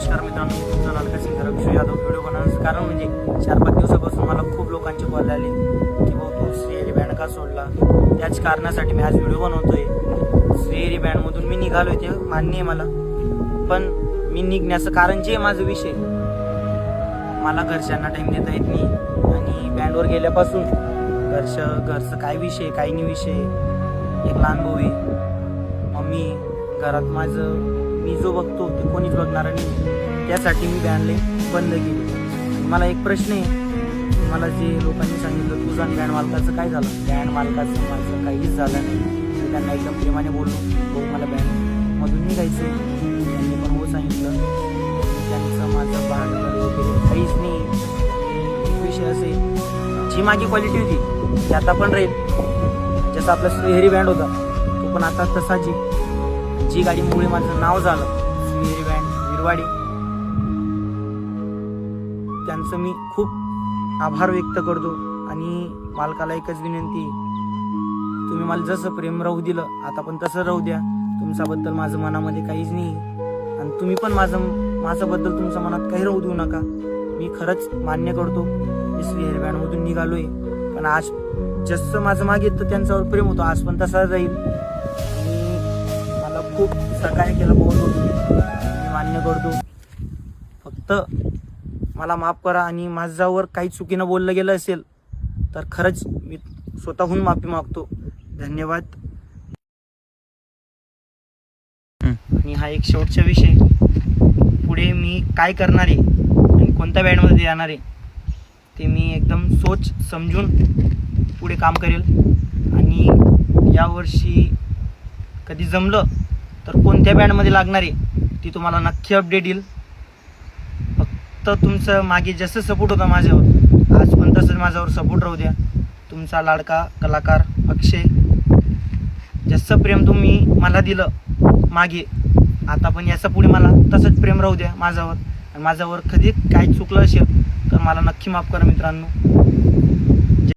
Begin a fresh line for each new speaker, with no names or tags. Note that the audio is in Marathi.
नमस्कार मित्रांनो, मी तुमचा लाडका सिंगर अक्षय यादव. व्हिडिओ बनवण्याचं कारण म्हणजे 4-5 दिवसापासून मला खूप लोकांचे कॉल आले की भाऊ तू श्रीहरी बँड का सोडला. त्याच कारणासाठी मी आज व्हिडिओ बनवतोय. श्रीहरी बँडमधून मी निघालोय ते मान्य आहे मला, पण मी निघण्याचं कारण जे माझा विषय, मला घरच्यांना टाईम देता येत नाही आणि बँडवर गेल्यापासून घरचं काय विषय काय नाही विषय. एक लहान भाऊ आहे, मम्मी, घरात माझं मी जो बघतो ते कोणीच बघणार नाही. त्यासाठी मी बँडले बंद केली. मला एक प्रश्न आहे, मला जे लोकांनी सांगितलं तुझं आणि बँड मालकाचं काय झालं. बँड मालकाचं माझं काहीच झालं नाही. मी त्यांना एकदम प्रेमाने बोललो, भाऊ मला बँडमधून निघायचं. त्यांनी पण हो सांगितलं. त्यांचं माझं भांडण वगैरे काहीच नाही. एक विषय असे, जी माझी क्वालिटी होती ती आता पण राहील. जसं आपला श्रीहरी बँड होता तो पण आता तसाच आहे. जी गाडीमुळे माझं नाव झालं श्रीहरी बँड विरवाडी, त्यांचं मी खूप आभार व्यक्त करतो. आणि मालकाला एकच विनंती, तुम्ही मला जसं प्रेम राहू दिलं आता पण तसं राहू द्या. तुमच्याबद्दल माझं मनामध्ये काहीच नाही आणि तुम्ही पण माझ्याबद्दल तुमच्या मनात काही राहू देऊ नका. मी खरंच मान्य करतो मी श्रीहरी बँडमधून निघालोय, पण आज जसं माझं मागे तर त्यांच्यावर प्रेम होतं आज पण तसा राहील. खूप सहकार्य केलं बहुत होतं, मी मान्य करतो. फक्त मला माफ करा आणि माझ्यावर काही चुकीनं बोललं गेलं असेल तर खरंच मी स्वतःहून माफी मागतो. धन्यवाद. आणि हा एक शेवटचा विषय, पुढे मी काय करणार आहे आणि कोणत्या बँडमध्ये जाणार आहे ते मी एकदम सोच समजून पुढे काम करेल. आणि यावर्षी कधी जमलं तर कोणत्या बँडमध्ये लागणार आहे ती तुम्हाला नक्की अपडेट येईल. फक्त तुमचं मागे जसं सपोर्ट होता माझ्यावर आज पण तसंच माझ्यावर सपोर्ट राहू द्या. तुमचा लाडका कलाकार अक्षय. जसं प्रेम तुम्ही मला दिलं मागे, आता पण याचं पुढे मला तसंच प्रेम राहू द्या माझ्यावर. आणि माझ्यावर कधी काही चुकलं असेल तर मला नक्की माफ करा मित्रांनो.